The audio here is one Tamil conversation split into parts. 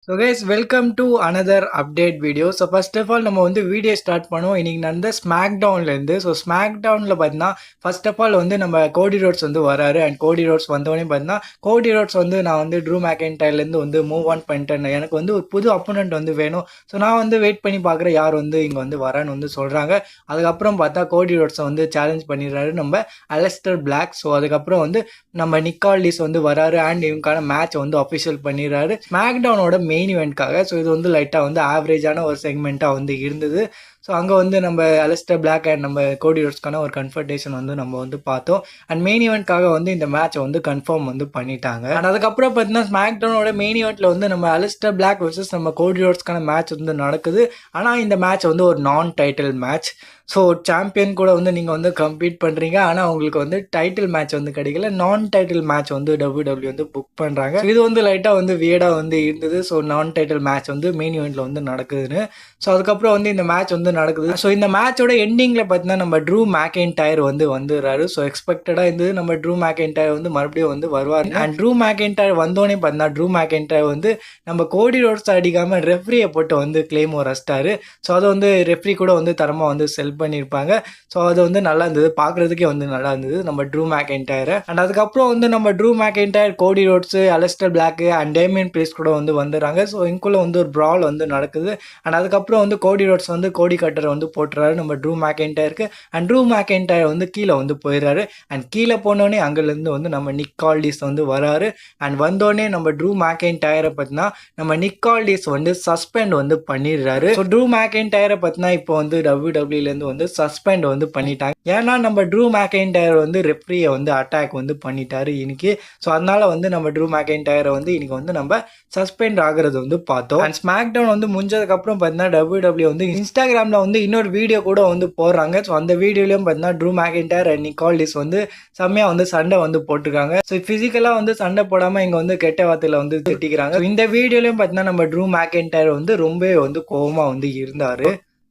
So guys welcome to another update video. So first of all நம்ம வந்து வீடியோ ஸ்டார்ட் பண்ணுவோம் இன்றைக்கி நடந்த ஸ்மாக் டவுன்லேருந்து. ஸோ ஸ்மாக் டவுனில் பார்த்தீங்கன்னா ஃபர்ஸ்ட் ஆஃப் ஆல் வந்து நம்ம கோடி ரோட்ஸ் வந்து வராரு. அண்ட் கோடி ரோட்ஸ் வந்தோடனே பார்த்தீங்கன்னா கோடி ரோட்ஸ் வந்து நான் வந்து ட்ரூ மேக்கின்டையர்லேருந்து வந்து மூவ் ஆன் பண்ணிட்டேன், எனக்கு வந்து ஒரு புது அப்போனண்ட் வந்து வேணும். ஸோ நான் வந்து வெயிட் பண்ணி பார்க்குறேன் யார் வந்து இங்கே வந்து வரான்னு வந்து சொல்கிறாங்க. அதுக்கப்புறம் பார்த்தா கோடி ரோட்ஸை வந்து சேலஞ்ச் பண்ணிடுறாரு நம்ம அலெஸ்டர் பிளாக். ஸோ அதுக்கப்புறம் வந்து நம்ம நிக்கால்டிஸ் வந்து வராரு அண்ட் இவங்களுக்கான மேட்ச் வந்து அஃபிஷியல் பண்ணிடுறாரு ஸ்மாக் டவுனோட மெயின் ஈவெண்ட்காக. ஸோ இது வந்து லைட்டாக வந்து ஆவரேஜான ஒரு செக்மெண்ட்டாக வந்து இருந்தது. ஸோ அங்கே வந்து நம்ம அலெஸ்டர் பிளாக் அண்ட் நம்ம கோடி ரோட்ஸ்க்கான ஒரு கன்ஃபர்டேஷன் வந்து நம்ம வந்து பார்த்தோம். அண்ட் மெயின் ஈவெண்ட்காக வந்து இந்த மேட்சை வந்து கன்ஃபார்ம் வந்து பண்ணிட்டாங்க. அண்ட் அதுக்கப்புறம் பார்த்தீங்கன்னா ஸ்மாக் டவுனோட மெயின் ஈவெண்ட்டில் வந்து நம்ம அலெஸ்டர் பிளாக் வர்சஸ் நம்ம கோடி ரோட்ஸ்க்கான மேட்ச் வந்து நடக்குது. ஆனால் இந்த மேட்ச் வந்து ஒரு நான் டைட்டில் மேட்ச். ஸோ சாம்பியன் கூட வந்து நீங்கள் வந்து கம்ப்ளீட் பண்ணுறீங்க, ஆனால் உங்களுக்கு வந்து டைட்டில் மேட்ச் வந்து கிடைக்கல, நான் டைட்டில் மேட்ச் வந்து WWE வந்து புக் பண்ணுறாங்க. இது வந்து லைட்டாக வந்து வியர்டாக வந்து இருந்தது. ஸோ நான் டைட்டில் மேட்ச் வந்து மெயின் ஈவெண்ட்டில் வந்து நடக்குதுன்னு. ஸோ அதுக்கப்புறம் வந்து இந்த மேட்ச் வந்து நடக்குது. ஸோ இந்த மேட்சோட எண்டிங்கில் பார்த்தீங்கன்னா நம்ம ட்ரூ மேக்கின்டையர் வந்து வந்துடுறாரு. ஸோ எக்ஸ்பெக்டடாக இருந்தது நம்ம ட்ரூ மேக்கின்டையர் வந்து மறுபடியும் வந்து வருவார். அண்ட் ட்ரூ மேக்கின்டையர் வந்தோடனே பார்த்தீங்கன்னா ட்ரூ மேக்கின்டையர் வந்து நம்ம கோடி ரோட்ஸ் அடிக்காமல் ரெஃப்ரியை போட்டு வந்து கிளைமோர் அடிச்சிட்டாரு. ஸோ அதை வந்து ரெஃப்ரி கூட வந்து தரமாக வந்து செல் பண்ணியிருப்பாங்க. ஸோ அது வந்து நல்லா இருந்தது, பார்க்குறதுக்கே வந்து நல்லா இருந்தது நம்ம ட்ரூ மேக்கின்டையர். அண்ட் அதுக்கப்புறம் வந்து நம்ம Drew McIntyre, Cody Rhodes, Aleister Black and Damian Priest கூட வந்து வந்துடுறாங்க. ஸோ இங்குள்ள வந்து ஒரு ப்ரால் வந்து நடக்குது. அண்ட் அதுக்கப்புறம் வந்து கோடி ரோட்ஸ் வந்து கோடி கட்டரை வந்து போட்டுறாரு நம்ம ட்ரூ மேக்கின்டையருக்கு. அண்ட் ட்ரூ மேக்கின்டையர் வந்து கீழே வந்து போயிடுறாரு. அண்ட் கீழே போனோடனே அங்கேருந்து வந்து நம்ம நிக்கால்டிஸ் வந்து வராரு. அண்ட் வந்தோடனே நம்ம ட்ரூ மேக்கின்டையரை பார்த்தினா நம்ம நிக்கால்டிஸ் வந்து சஸ்பெண்ட் வந்து பண்ணிடுறாரு. ஸோ ட்ரூ மேக்கின்டையரை பார்த்தினா இப்போ வந்து WWE வந்து சஸ்பெண்ட் வந்து பண்ணிட்டாங்க. ஏன்னா நம்ம ட்ரூ மேக்கின்டையர் வந்து ரெஃப்ரியை வந்து அட்டாக் வந்து பண்ணிட்டாரு இன்னைக்கு. ஸோ அதனால வந்து நம்ம ட்ரூ மேக்கின்டையரை வந்து இன்னைக்கு வந்து நம்ம சஸ்பெண்ட் ஆகிறது வந்து பார்த்தோம். அண்ட் ஸ்மாக் டவுன் வந்து முடிஞ்சதுக்கப்புறம் பார்த்தீங்கன்னா WWE வந்து இன்ஸ்டாகிராமில் வந்து இன்னொரு வீடியோ கூட வந்து போடுறாங்க. ஸோ அந்த வீடியோலையும் பார்த்தீங்கன்னா ட்ரூ மேக்கின்டையர் அண்ட் நிக்கால்டிஸ் வந்து செம்மையாக வந்து சண்டை வந்து போட்டிருக்காங்க. ஸோ ஃபிசிக்கலாக வந்து சண்டை போடாமல் இங்கே வந்து கெட்ட வார்த்தையில் வந்து திட்டிக்கிறாங்க. இந்த வீடியோலையும் பார்த்தீங்கன்னா நம்ம ட்ரூ மேக்கின்டையர் வந்து ரொம்பவே வந்து கோவமாக வந்து இருந்தார்.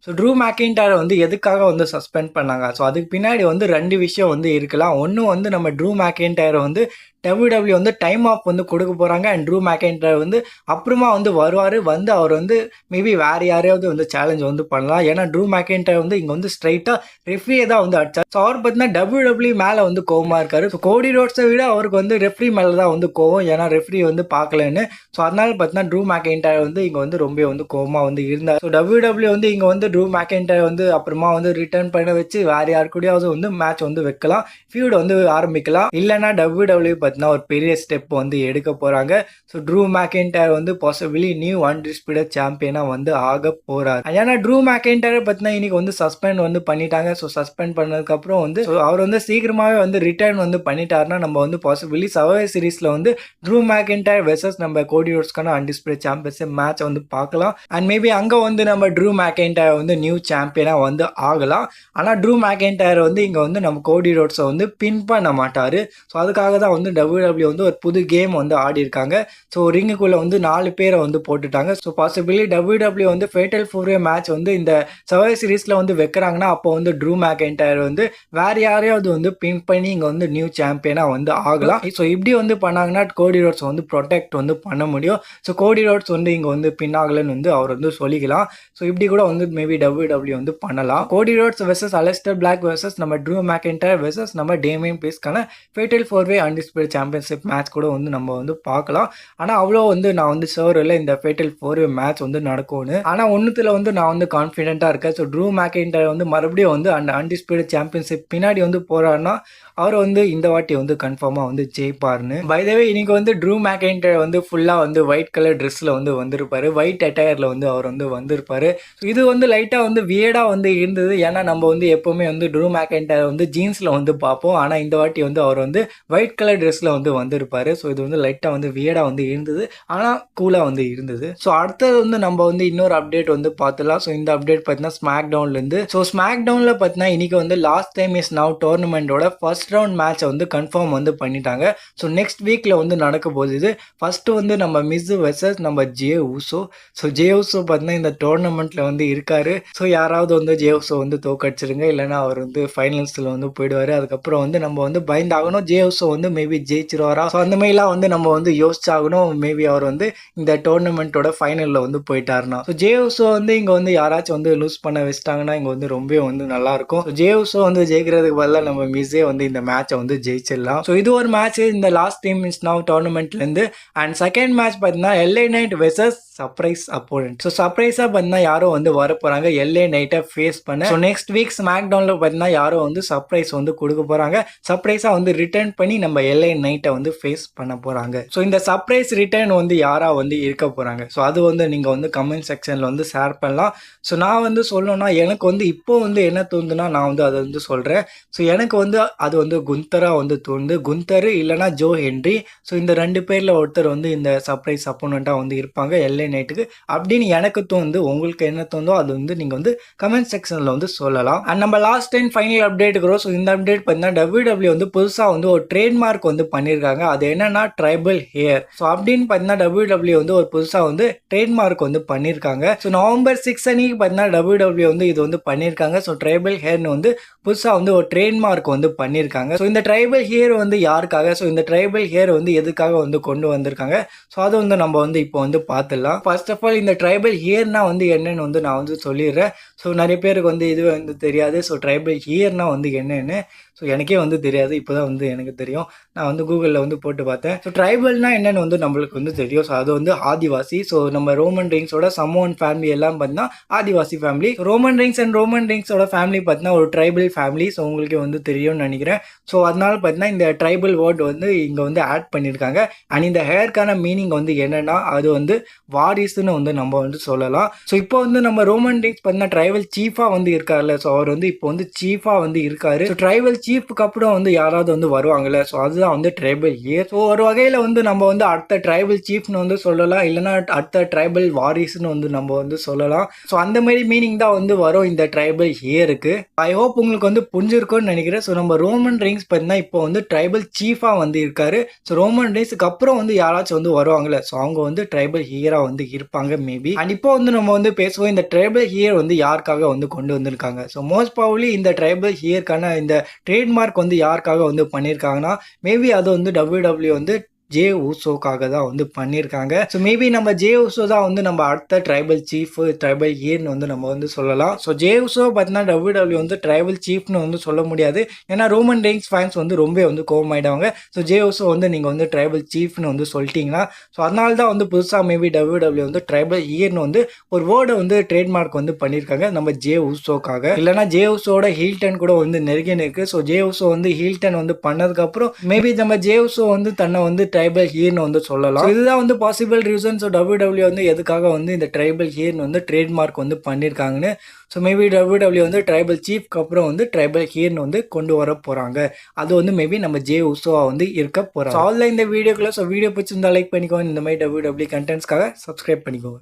ஸோ ட்ரூ மேக்கின்டையரை வந்து எதுக்காக வந்து சஸ்பெண்ட் பண்ணாங்க? ஸோ அதுக்கு பின்னாடி வந்து 2 விஷயம் வந்து இருக்கலாம். ஒன்று வந்து நம்ம ட்ரூ மேக்கின்டையரை வந்து WWE வந்து டைம் ஆஃப் வந்து கொடுக்க போகிறாங்க. அண்ட் ட்ரூ மேக்கின்டையர் வந்து அப்புறமா வந்து வருவார், வந்து அவர் வந்து மேபி வேறு யாரையாவது வந்து சேலஞ்ச் வந்து பண்ணலாம். ஏன்னா ட்ரூ மேக்கின்டையர் வந்து இங்கே வந்து ஸ்ட்ரைட்டாக ரெஃப்ரியை தான் வந்து அடிச்சார். ஸோ அவர் பார்த்தீங்கன்னா WWE மேலே வந்து கோவமாக இருக்காரு. ஸோ கோடி ரோட்ஸை விட அவருக்கு வந்து ரெஃப்ரி மேலே தான் வந்து கோவம், ஏன்னா ரெஃப்ரி வந்து பார்க்கலன்னு. ஸோ அதனால பார்த்தீங்கன்னா ட்ரூ மேக்கின்டையர் வந்து இங்கே வந்து ரொம்ப வந்து கோவமாக வந்து இருந்தார். ஸோ WWE வந்து இங்கே வந்து ட்ரூ மேக்கின்டையர் வந்து அப்புறமா வந்து ரிட்டர்ன் பண்ண வச்சு வேறு யாரு கூடயாவது வந்து மேட்ச் வந்து வைக்கலாம், ஃபியூட் வந்து ஆரம்பிக்கலாம். இல்லைன்னா WWE பார்த்தீங்கன்னா ஒரு பெரிய ஸ்டெப் வந்து எடுக்க போகிறாங்க. ஸோ ட்ரூ மேக்கின்டையர் வந்து பாசிபிளி நியூ அன்டிஸ்பியூட்டட் சாம்பியனாக வந்து ஆக போகிறார். ஏன்னா ட்ரூ மேக்கின்டையர் பார்த்தீங்கன்னா இன்னைக்கு வந்து சஸ்பெண்ட் வந்து பண்ணிட்டாங்க. ஸோ சஸ்பெண்ட் பண்ணதுக்கப்புறம் வந்து அவர் வந்து சீக்கிரமாகவே வந்து ரிட்டர்ன் வந்து பண்ணிட்டாருன்னா நம்ம வந்து பாசிபிளி சர்வைவர் சீரீஸில் வந்து ட்ரூ மேக்கின்டையர் வெர்சஸ் நம்ம கோடி ரோட்ஸ்க்கான அன்டிஸ்பியூட்டட் சாம்பியன்ஷிப் மேட்ச் வந்து பார்க்கலாம். அண்ட் மேபி அங்கே வந்து நம்ம ட்ரூ மேக்கின்டையர் வந்து நியூ சாம்பியனாக வந்து ஆகலாம். ஆனால் ட்ரூ மேக்கின்டையர் வந்து இங்கே வந்து நம்ம கோடி ரோட்ஸை வந்து பின் பண்ண மாட்டார். ஸோ அதுக்காக தான் வந்து WWE வந்து ஒரு புது கேம் வந்து ஆடி இருக்காங்க. ஸோ ரிங்குக்குள்ளே வந்து 4 பேரை வந்து போட்டுட்டாங்க. ஸோ பாசிபிளி WWE வந்து ஃபேட்டல் 4-வே மேட்ச் வந்து இந்த சர்வைவர் சீரீஸில் வந்து வைக்கிறாங்கன்னா அப்போ வந்து ட்ரூ மேக்கின்டையர் வந்து வேறு யாரையாவது வந்து பின் பண்ணி இங்கே வந்து நியூ சாம்பியனாக வந்து ஆகலாம். ஸோ இப்படி வந்து பண்ணாங்கன்னா கோடி ரோட்ஸ் வந்து ப்ரொடெக்ட் வந்து பண்ண முடியும். ஸோ கோடி ரோட்ஸ் வந்து இங்கே வந்து பின் ஆகலன்னு வந்து அவர் வந்து சொல்லிக்கலாம். ஸோ இப்படி கூட வந்து மேபி WWE வந்து பண்ணலாம். Cody Rhodes versus Aleister Black versus நம்ம ட்ரூ மேக்கின்டையர் வெர்சஸ் நம்ம டேமியன் ப்ரீஸ்ட்கான ஃபேட்டல் 4-வே அன்டிஸ்பியூட்டட் சாம்பியன்ஷிப் மேட்ச் கூட வந்து நம்ம வந்து பார்க்கலாம். ஆனால் அவ்வளோ வந்து நான் வந்து ஷோரில் இந்த ஃபேட்டல் 4-வே மேட்ச் வந்து நடக்கும்னு. ஆனால் ஒன்றுத்தில் வந்து நான் வந்து கான்ஃபிடென்ட்டாக இருக்கேன். ஸோ ட்ரூ மேக்கின்டையர் வந்து மறுபடியும் வந்து அந்த அன்டிஸ்பியூட்டட் சாம்பியன்ஷிப் பின்னாடி வந்து போகிறாருன்னா அவர் வந்து இந்த வாட்டி வந்து கன்ஃபார்மாக வந்து ஜெயிப்பார்னு. பை த வே இன்னைக்கு வந்து ட்ரூ மேக்கின்டையர் வந்து ஃபுல்லாக வந்து ஒயிட் கலர் ட்ரெஸ்ஸில் வந்து வந்திருப்பார், ஒயிட் அட்டையரில் வந்து அவர் வந்து வந்திருப்பார். இது வந்து லைட்டாக வந்து வியர்டாக வந்து இருந்தது. ஏன்னா நம்ம வந்து எப்போவுமே வந்து ட்ரூ மேக்கின்டையர் வந்து ஜீன்ஸில் வந்து பார்ப்போம், ஆனால் இந்த வாட்டி வந்து அவர் வந்து ஒயிட் கலர் ட்ரெஸ்ஸில் வந்து வந்திருப்பார். ஸோ இது வந்து லைட்டாக வந்து வியர்டாக வந்து இருந்தது, ஆனால் கூலாக வந்து இருந்தது. ஸோ அடுத்தது வந்து நம்ம வந்து இன்னொரு அப்டேட் வந்து பார்த்துலாம். ஸோ இந்த அப்டேட் பார்த்தீங்கன்னா ஸ்மாக் டவுன்லேருந்து. ஸோ ஸ்மாக் டவுனில் பார்த்தீங்கன்னா இன்றைக்கி வந்து லாஸ்ட் டைம் இஸ் நவ் டோர்னமெண்ட்டோட ஃபர்ஸ்ட் ரவுண்ட் மேட்சை வந்து கன்ஃபார்ம் வந்து பண்ணிட்டாங்க. ஸோ நெக்ஸ்ட் வீக்கில் வந்து நடக்க போகுது இது. ஃபஸ்ட்டு வந்து நம்ம மிஸ் வெர்சஸ் நம்ம J Uso. So J Uso பார்த்தீங்கன்னா இந்த டோர்னமெண்ட்டில் வந்து இருக்கார். ஸோ யாராவது வந்து ஜே ஊசோ வந்து தோக்கடிச்சிருங்க, இல்லைனா அவர் வந்து ஃபைனல்ஸில் வந்து போயிடுவார். அதுக்கப்புறம் வந்து நம்ம வந்து பயந்தாகணும் ஜே ஊசோ வந்து மேபி ஜெயிச்சிருவாரா? ஸோ அந்த மாதிரிலாம் வந்து நம்ம வந்து யோசிச்சாகணும். மேபி அவர் வந்து இந்த டோர்னமெண்ட்டோட ஃபைனலில் வந்து போயிட்டாருன்னா. ஸோ ஜே உசோ வந்து இங்கே வந்து யாராச்சும் வந்து லூஸ் பண்ண வச்சிட்டாங்கன்னா இங்கே வந்து ரொம்பவே வந்து நல்லாயிருக்கும். ஸோ ஜே உசோ வந்து ஜெயிக்கிறதுக்கு பதிலாக நம்ம மிஸ்ஸே வந்து இந்த மேட்சை வந்து ஜெயிச்சிடலாம். ஸோ இது ஒரு மேட்ச் இந்த லாஸ்ட் டீம் இஸ் நவ் டோர்னமெண்ட்லேருந்து. அண்ட் செகண்ட் மேட்ச் பார்த்தீங்கன்னா LA Knight versus surprise opponent. So சர்ப்ரைஸாக பார்த்தீங்கன்னா யாரும் வந்து வர போகிறாங்க எல்ஏ நைட்டை ஃபேஸ் பண்ண. ஸோ நெக்ஸ்ட் வீக் ஸ்மாக் டவுனில் பார்த்தீங்கன்னா யாரும் வந்து சர்ப்ரைஸ் வந்து கொடுக்க போகிறாங்க. சர்ப்ரைஸாக வந்து ரிட்டர்ன் பண்ணி நம்ம எல்ஏ நைட்டை வந்து ஃபேஸ் பண்ண போகிறாங்க. ஸோ இந்த சர்ப்ரைஸ் ரிட்டர்ன் வந்து யாராக வந்து இருக்க போகிறாங்க. ஸோ அது வந்து நீங்கள் வந்து கமெண்ட் செக்ஷனில் வந்து ஷேர் பண்ணலாம். ஸோ நான் வந்து சொல்லணும்னா எனக்கு வந்து இப்போ வந்து என்ன தோணுதுன்னா நான் வந்து அதை வந்து சொல்கிறேன். ஸோ எனக்கு வந்து அது வந்து குந்தராக வந்து தோணுது. குந்தர் இல்லைனா ஜோ ஹென்றி. ஸோ இந்த 2 பேரில் ஒருத்தர் வந்து இந்த சர்ப்ரைஸ் அப்போனண்ட்டாக வந்து இருப்பாங்க எல்ஏ நைட்டுக்கு அப்படின்னு எனக்கு தோணுது. உங்களுக்கு என்ன தோணுதோ அது வந்து நீங்கள் வந்து கமெண்ட் செக்ஷனில் வந்து சொல்லலாம். அண்ட் நம்ம லாஸ்ட் டைம் ஃபைனல் அப்டேட்டுக்கிறோம். ஸோ இந்த அப்டேட் பார்த்தீங்கன்னா WWE வந்து புதுசாக வந்து ஒரு ட்ரேட்மார்க் வந்து பண்ணியிருக்காங்க. அது என்னன்னா ட்ரைபல் ஹேர். ஸோ அப்படின்னு பார்த்தீங்கன்னா WWE வந்து ஒரு புதுசாக வந்து ட்ரேட்மார்க் வந்து பண்ணியிருக்காங்க. ஸோ நவம்பர் 6 அன்னைக்கு பார்த்தீங்கன்னா WWE வந்து இது வந்து பண்ணியிருக்காங்க. ஸோ ட்ரைபல் ஹேர்னு வந்து புதுசாக வந்து ஒரு ட்ரேட்மார்க் வந்து பண்ணியிருக்காங்க. ஸோ இந்த ட்ரைபல் ஹேர் வந்து யாருக்காக, ஸோ இந்த ட்ரைபல் ஹேர் வந்து எதுக்காக வந்து கொண்டு வந்திருக்காங்க, ஸோ அதை வந்து நம்ம வந்து இப்போ வந்து பார்த்துடலாம். ஃபர்ஸ்ட் ஆஃப் ஆல் இந்த ட்ரைபல் ஹேர்னா வந்து என்னன்னு வந்து நான் வந்து சொல்லிடுறேன். ஸோ நிறைய பேருக்கு வந்து இது வந்து தெரியாது. ஸோ ட்ரைபல் ஹேர்னா வந்து என்னன்னு ஸோ எனக்கே வந்து தெரியாது. இப்போ தான் வந்து எனக்கு தெரியும். நான் வந்து கூகுளில் வந்து போட்டு பார்த்தேன். ஸோ ட்ரைபல்னா என்னென்னு வந்து நம்மளுக்கு வந்து தெரியும். ஸோ அது வந்து ஆதிவாசி. ஸோ நம்ம ரோமன் ரெயின்ஸோட சமோன் ஃபேமிலி எல்லாம் பார்த்தீங்கன்னா ஆதிவாசி ஃபேமிலி. ரோமன் ரெயின்ஸோட ஃபேமிலி பார்த்தீங்கன்னா ஒரு ட்ரைபல் ஃபேமிலி. ஸோ உங்களுக்கு வந்து தெரியும்னு நினைக்கிறேன். ஸோ அதனால பார்த்தீங்கன்னா இந்த ட்ரைபல் வேர்ட் வந்து இங்கே வந்து ஆட் பண்ணியிருக்காங்க. அண்ட் இந்த ஹேர்க்கான மீனிங் வந்து என்னன்னா அது வந்து வாரிசுன்னு வந்து நம்ம வந்து சொல்லலாம். ஸோ இப்போ வந்து நம்ம ரோமன் ரெயின்ஸ் பார்த்தீங்கன்னா ட்ரைபல் சீஃபாக வந்து இருக்கார்ல. ஸோ அவர் வந்து இப்போ வந்து சீஃபாக வந்து இருக்காரு. ஸோ ட்ரைபல் சீஃப்க்கு அப்புறம் வந்து யாராவது வந்து வருவாங்கல்ல. ஸோ அதுதான் வந்து ட்ரைபல் ஹியர். ஸோ ஒரு வகையில் வந்து நம்ம வந்து அடுத்த ட்ரைபல் சீஃப்னு வந்து சொல்லலாம். இல்லைனா அடுத்த ட்ரைபல் வாரிசுன்னு வந்து நம்ம வந்து சொல்லலாம். ஸோ அந்த மாதிரி மீனிங் தான் வந்து வரும் இந்த ட்ரைபல் ஹியருக்கு. ஐ ஹோப் உங்களுக்கு வந்து புரிஞ்சிருக்கும்னு நினைக்கிறேன். ஸோ நம்ம ரோமன் ரெயின்ஸ் பார்த்தீங்கன்னா இப்போ வந்து ட்ரைபல் சீஃபாக வந்து இருக்காரு. ஸோ ரோமன் ரெயின்ஸுக்கு அப்புறம் வந்து யாராச்சும் வந்து வருவாங்கல்ல. ஸோ அவங்க வந்து ட்ரைபல் ஹியராக வந்து இருப்பாங்க மேபி. அண்ட் இப்போ வந்து நம்ம வந்து பேசுவோம் இந்த ட்ரைபல் ஹியர் வந்து யாருக்காக வந்து கொண்டு வந்திருக்காங்க. ஸோ மோஸ்ட் ப்ராபபிலி இந்த ட்ரைபல் ஹியருக்கான இந்த ட்ரேட்மார்க் வந்து யாருக்காக வந்து பண்ணியிருக்காங்கன்னா மேபி அது வந்து WWE வந்து ஜே ஊசோக்காக தான் வந்து பண்ணியிருக்காங்க. ஸோ மேபி நம்ம ஜே ஊசோ தான் வந்து நம்ம அடுத்த ட்ரைபல் சீஃப் ட்ரைபல் ஹியர்னு வந்து நம்ம வந்து சொல்லலாம். ஸோ ஜே ஊசோ பார்த்தீங்கன்னா WWE வந்து ட்ரைபல் சீஃப்னு வந்து சொல்ல முடியாது. ஏன்னா ரோமன் ரெயின்ஸ் ஃபேன்ஸ் வந்து ரொம்ப வந்து கோவமாயிடுவாங்க. ஸோ ஜே ஊசோ வந்து நீங்கள் வந்து ட்ரைபல் சீஃப்னு வந்து சொல்லிட்டீங்கன்னா ஸோ அதனால தான் வந்து புதுசாக மேபி WWE வந்து ட்ரைபல் ஹியர்னு வந்து ஒரு வேர்டை வந்து ட்ரேட்மார்க் வந்து பண்ணியிருக்காங்க நம்ம ஜே ஊசோக்காக. இல்லைனா ஜே ஊசோட ஹீல்டன் கூட வந்து நெருங்கி இருக்கு. ஸோ ஜே ஊசோ வந்து ஹீல்டன் வந்து பண்ணதுக்கப்புறம் மேபி நம்ம ஜே ஊசோ வந்து தன்னை வந்து ட்ரைபல் ஹியர்னு வந்து சொல்லலாம். இதுதான் வந்து பாசிபிள் ரீசன். ஸோ WWE வந்து எதுக்காக வந்து இந்த ட்ரைபல் ஹியர்னு வந்து ட்ரேட்மார்க் வந்து பண்ணியிருக்காங்கன்னு. ஸோ மேபி WWE வந்து ட்ரைபல் சீஃப்க்கு அப்புறம் வந்து ட்ரைபல் ஹியர்னு வந்து கொண்டு வர போகிறாங்க. அது வந்து மேபி நம்ம ஜே உசோவா வந்து இருக்க போகிறாங்க. ஸோ ஆல்ல இந்த வீடியோக்குள்ள. ஸோ வீடியோ பிடிச்சிருந்தா லைக் பண்ணிக்கோங்க. இந்த மாதிரி WWE கண்டென்ட்ஸ்க்காக சப்ஸ்கிரைப் பண்ணிக்கோங்க.